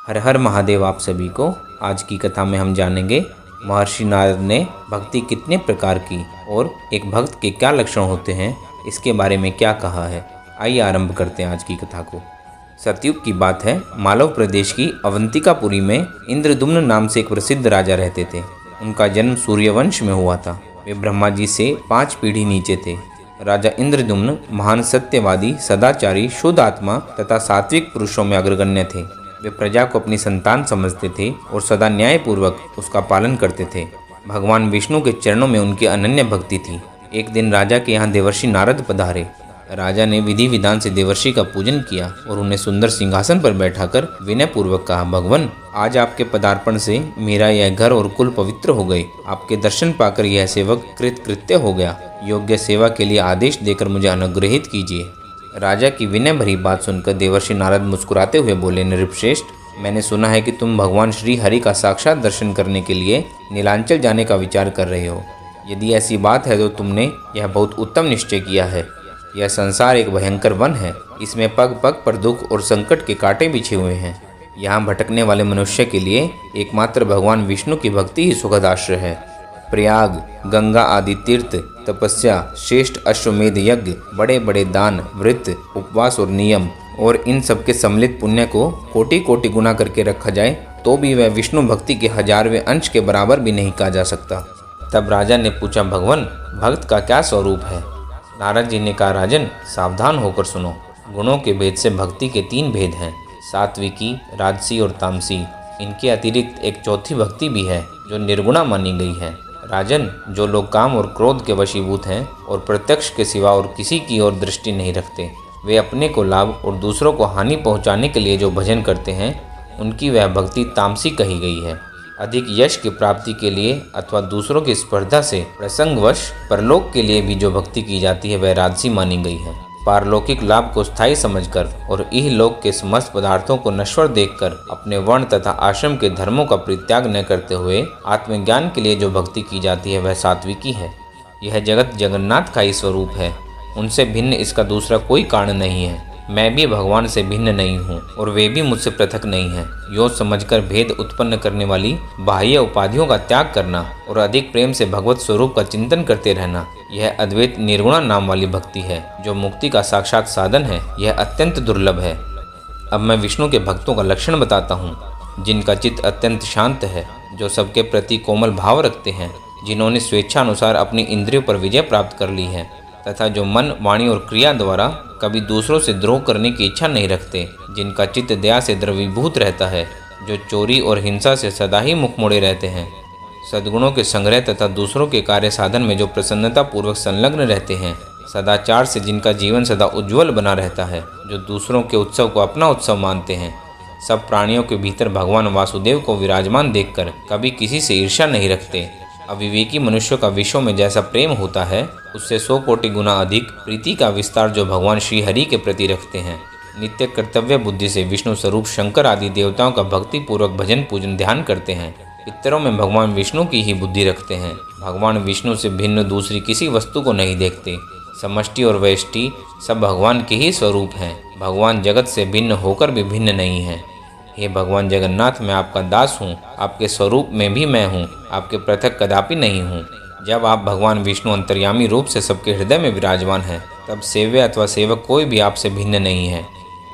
हर हर महादेव आप सभी को। आज की कथा में हम जानेंगे महर्षि नारद ने भक्ति कितने प्रकार की और एक भक्त के क्या लक्षण होते हैं, इसके बारे में क्या कहा है। आइए आरंभ करते हैं आज की कथा को। सतयुग की बात है। मालव प्रदेश की अवंतिकापुरी में इंद्रदुम्न नाम से एक प्रसिद्ध राजा रहते थे। उनका जन्म सूर्यवंश में हुआ था। वे ब्रह्मा जी से 5 पीढ़ी नीचे थे। राजा इंद्रदुम्न महान सत्यवादी, सदाचारी, शुद्ध आत्मा तथा सात्विक पुरुषों में अग्रगण्य थे। वे प्रजा को अपनी संतान समझते थे और सदा न्यायपूर्वक उसका पालन करते थे। भगवान विष्णु के चरणों में उनकी अनन्य भक्ति थी। एक दिन राजा के यहाँ देवर्षि नारद पधारे। राजा ने विधि विधान से देवर्षि का पूजन किया और उन्हें सुंदर सिंहासन पर बैठाकर विनय पूर्वक कहा, भगवान, आज आपके पदार्पण से मेरा यह घर और कुल पवित्र हो गए। आपके दर्शन पाकर यह सेवक कृतकृत्य हो गया। योग्य सेवा के लिए आदेश देकर मुझे अनुग्रहित कीजिए। राजा की विनय भरी बात सुनकर देवर्षि नारद मुस्कुराते हुए बोले, नृपश्रेष्ठ, मैंने सुना है कि तुम भगवान श्री हरि का साक्षात दर्शन करने के लिए नीलांचल जाने का विचार कर रहे हो। यदि ऐसी बात है तो तुमने यह बहुत उत्तम निश्चय किया है। यह संसार एक भयंकर वन है। इसमें पग पग पर दुख और संकट के कांटे बिछे हुए हैं। यहाँ भटकने वाले मनुष्य के लिए एकमात्र भगवान विष्णु की भक्ति ही सुखद आश्रय है। प्रयाग, गंगा आदि तीर्थ, तपस्या, श्रेष्ठ अश्वमेध यज्ञ, बड़े बड़े दान, व्रत, उपवास और नियम और इन सब के सम्मिलित पुण्य को कोटि कोटि गुना करके रखा जाए तो भी वह विष्णु भक्ति के 1000वें अंश के बराबर भी नहीं कहा जा सकता। तब राजा ने पूछा, भगवान, भक्त का क्या स्वरूप है? नारद जी ने कहा, राजन, सावधान होकर सुनो। गुणों के भेद से भक्ति के 3 भेद हैं, सात्विकी, राजसी और तामसी। इनके अतिरिक्त एक चौथी भक्ति भी है जो निर्गुणा मानी गई है। राजन, जो लोग काम और क्रोध के वशीभूत हैं और प्रत्यक्ष के सिवा और किसी की ओर दृष्टि नहीं रखते, वे अपने को लाभ और दूसरों को हानि पहुंचाने के लिए जो भजन करते हैं, उनकी वह भक्ति तामसी कही गई है। अधिक यश की प्राप्ति के लिए अथवा दूसरों की स्पर्धा से प्रसंगवश परलोक के लिए भी जो भक्ति की जाती है, वह राजसी मानी गई है। पारलौकिक लाभ को स्थायी समझकर और इहलोक के समस्त पदार्थों को नश्वर देखकर अपने वर्ण तथा आश्रम के धर्मों का परित्याग न करते हुए आत्मज्ञान के लिए जो भक्ति की जाती है, वह सात्विकी है। यह जगत जगन्नाथ का ही स्वरूप है। उनसे भिन्न इसका दूसरा कोई कारण नहीं है। मैं भी भगवान से भिन्न नहीं हूँ और वे भी मुझसे पृथक नहीं हैं। यो समझकर भेद उत्पन्न करने वाली बाह्य उपाधियों का त्याग करना और अधिक प्रेम से भगवत स्वरूप का चिंतन करते रहना, यह अद्वैत निर्गुणा नाम वाली भक्ति है जो मुक्ति का साक्षात साधन है। यह अत्यंत दुर्लभ है। अब मैं विष्णु के भक्तों का लक्षण बताता हूँ, जिनका चित्त अत्यंत शांत है, जो सबके प्रति कोमल भाव रखते हैं, जिन्होंने स्वेच्छानुसार अपनी इंद्रियों पर विजय प्राप्त कर ली है तथा जो मन, वाणी और क्रिया द्वारा कभी दूसरों से द्रोह करने की इच्छा नहीं रखते, जिनका चित्त दया से द्रवीभूत रहता है, जो चोरी और हिंसा से सदा ही मुख मोड़े रहते हैं, सद्गुणों के संग्रह तथा दूसरों के कार्य साधन में जो प्रसन्नता पूर्वक संलग्न रहते हैं, सदाचार से जिनका जीवन सदा उज्ज्वल बना रहता है, जो दूसरों के उत्सव को अपना उत्सव मानते हैं, सब प्राणियों के भीतर भगवान वासुदेव को विराजमान देखकर कभी किसी से ईर्ष्या नहीं रखते। अविवेकी मनुष्यों का विश्व में जैसा प्रेम होता है, उससे 100 कोटि गुना अधिक प्रीति का विस्तार जो भगवान श्री हरि के प्रति रखते हैं। नित्य कर्तव्य बुद्धि से विष्णु स्वरूप शंकर आदि देवताओं का भक्ति पूर्वक भजन पूजन ध्यान करते हैं। पितरों में भगवान विष्णु की ही बुद्धि रखते हैं। भगवान विष्णु से भिन्न दूसरी किसी वस्तु को नहीं देखते। समष्टि और व्यष्टि सब भगवान के ही स्वरूप हैं। भगवान जगत से भिन्न होकर भी भिन्न नहीं है। हे भगवान जगन्नाथ, मैं आपका दास हूँ। आपके स्वरूप में भी मैं हूँ, आपके पृथक कदापि नहीं हूँ। जब आप भगवान विष्णु अंतर्यामी रूप से सबके हृदय में विराजमान हैं, तब सेव्य अथवा सेवक कोई भी आपसे भिन्न नहीं है।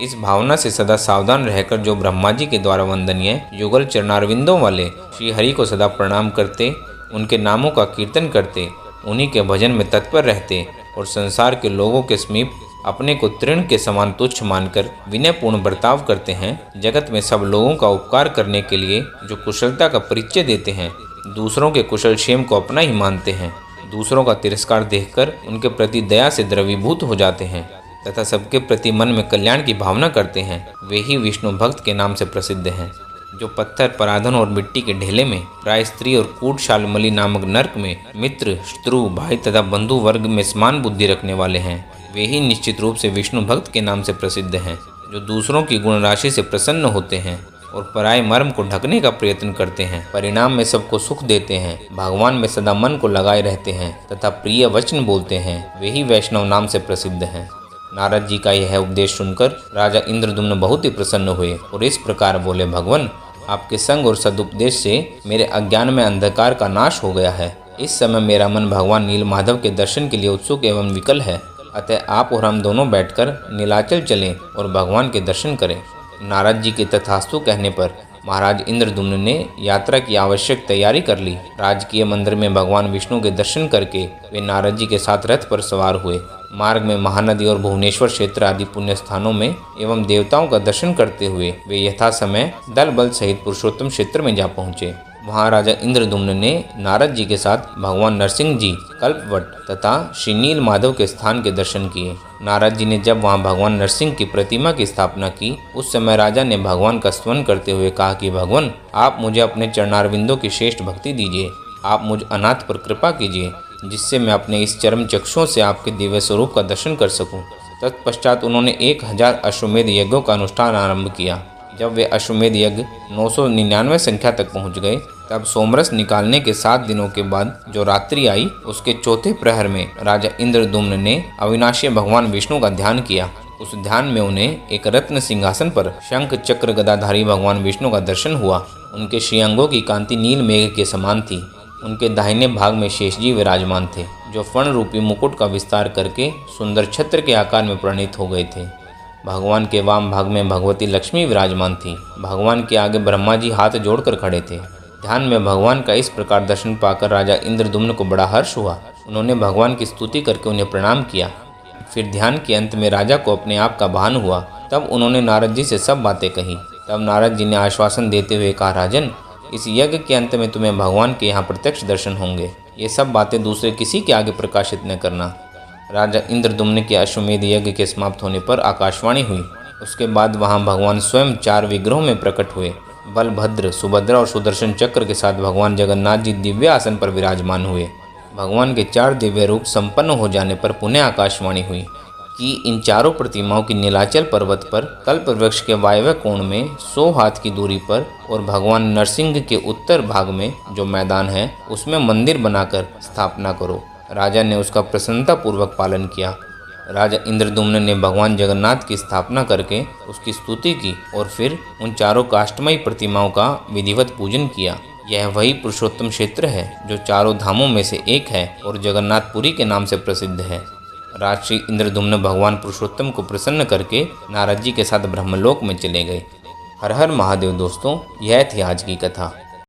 इस भावना से सदा सावधान रहकर जो ब्रह्मा जी के द्वारा वंदनीय युगल चरणारविंदों वाले श्री हरि को सदा प्रणाम करते, उनके नामों का कीर्तन करते, उन्हीं के भजन में तत्पर रहते और संसार के लोगों के समीप अपने को तृण के समान तुच्छ मानकर विनयपूर्ण बर्ताव करते हैं, जगत में सब लोगों का उपकार करने के लिए जो कुशलता का परिचय देते हैं, दूसरों के कुशल क्षेम को अपना ही मानते हैं, दूसरों का तिरस्कार देखकर उनके प्रति दया से द्रवीभूत हो जाते हैं तथा सबके प्रति मन में कल्याण की भावना करते हैं, वे ही विष्णु भक्त के नाम से प्रसिद्ध हैं। जो पत्थर, पराधन और मिट्टी के ढेले में, प्राय स्त्री और कूट शालमली नामक नरक में मित्र, शत्रु, भाई तथा बंधु वर्ग में समान बुद्धि रखने वाले हैं, वे ही निश्चित रूप से विष्णु भक्त के नाम से प्रसिद्ध हैं। जो दूसरों की गुण राशि से प्रसन्न होते हैं और पराये मर्म को ढकने का प्रयत्न करते हैं, परिणाम में सबको सुख देते हैं, भगवान में सदा मन को लगाए रहते हैं तथा प्रिय वचन बोलते हैं, वे ही वैष्णव नाम से प्रसिद्ध हैं। नारद जी का यह उपदेश सुनकर राजा इंद्रदुम्न बहुत ही प्रसन्न हुए और इस प्रकार बोले, भगवान, आपके संग और सदुपदेश से मेरे अज्ञान में अंधकार का नाश हो गया है। इस समय मेरा मन भगवान नीलमाधव के दर्शन के लिए उत्सुक एवं विकल है। अतः आप और हम दोनों बैठकर नीलाचल चलें और भगवान के दर्शन करें। नारद जी के तथास्तु कहने पर महाराज इंद्रदुम्न ने यात्रा की आवश्यक तैयारी कर ली। राजकीय मंदिर में भगवान विष्णु के दर्शन करके वे नारद जी के साथ रथ पर सवार हुए। मार्ग में महानदी और भुवनेश्वर क्षेत्र आदि पुण्य स्थानों में एवं देवताओं का दर्शन करते हुए वे यथा समय दल बल सहित पुरुषोत्तम क्षेत्र में जा पहुँचे। वहाँ राजा इंद्रदुम्न ने नारद जी के साथ भगवान नरसिंह जी, कल्पवट तथा श्री नील माधव के स्थान के दर्शन किए। नारद जी ने जब वहाँ भगवान नरसिंह की प्रतिमा की स्थापना की, उस समय राजा ने भगवान का स्तवन करते हुए कहा कि भगवान, आप मुझे अपने चरणारविंदों की श्रेष्ठ भक्ति दीजिए। आप मुझ अनाथ पर कृपा कीजिए, जिससे मैं अपने इस चरम चक्षुओं से आपके दिव्य स्वरूप का दर्शन कर सकूं। तत्पश्चात उन्होंने 1000 अश्वमेध यज्ञों का अनुष्ठान आरंभ किया। जब वे अश्वमेध यज्ञ 999 संख्या तक पहुंच गए, तब सोमरस निकालने के 7 दिनों के बाद जो रात्रि आई, उसके चौथे प्रहर में राजा इंद्रदुम्न ने अविनाशी भगवान विष्णु का ध्यान किया। उस ध्यान में उन्हें एक रत्न सिंहासन पर शंख चक्र गदाधारी भगवान विष्णु का दर्शन हुआ। उनके श्रीअंगों की कांति नील मेघ के समान थी। उनके दाहिने भाग में शेषजी विराजमान थे, जो फण रूपी मुकुट का विस्तार करके सुंदर छत्र के आकार में परिणित हो गए थे। भगवान के वाम भाग में भगवती लक्ष्मी विराजमान थी। भगवान के आगे ब्रह्मा जी हाथ जोड़कर खड़े थे। ध्यान में भगवान का इस प्रकार दर्शन पाकर राजा इंद्रदुम्न को बड़ा हर्ष हुआ। उन्होंने भगवान की स्तुति करके उन्हें प्रणाम किया। फिर ध्यान के अंत में राजा को अपने आप का भान हुआ। तब उन्होंने नारद जी से सब बातें कही। तब नारद जी ने आश्वासन देते हुए कहा, राजन, इस यज्ञ के अंत में तुम्हें भगवान के यहाँ प्रत्यक्ष दर्शन होंगे। ये सब बातें दूसरे किसी के आगे प्रकाशित न करना। राजा इंद्रदुम्न के अश्वमेध यज्ञ के समाप्त होने पर आकाशवाणी हुई। उसके बाद वहाँ भगवान स्वयं 4 विग्रहों में प्रकट हुए। बलभद्र, सुभद्रा और सुदर्शन चक्र के साथ भगवान जगन्नाथ जी दिव्य आसन पर विराजमान हुए। भगवान के 4 दिव्य रूप संपन्न हो जाने पर पुनः आकाशवाणी हुई कि इन चारों प्रतिमाओं की नीलाचल पर्वत पर कल्प वृक्ष के वायव्य कोण में 100 हाथ की दूरी पर और भगवान नरसिंह के उत्तर भाग में जो मैदान है, उसमें मंदिर बनाकर स्थापना करो। राजा ने उसका प्रसन्नतापूर्वक पालन किया। राजा इंद्रदुम्न ने भगवान जगन्नाथ की स्थापना करके उसकी स्तुति की और फिर उन चारों काष्ठमयी प्रतिमाओं का विधिवत पूजन किया। यह वही पुरुषोत्तम क्षेत्र है जो चारों धामों में से एक है और जगन्नाथपुरी के नाम से प्रसिद्ध है। राजश्री इंद्रदुम्न भगवान पुरुषोत्तम को प्रसन्न करके नारद जी के साथ ब्रह्मलोक में चले गए। हर हर महादेव। दोस्तों, यह थी आज की कथा।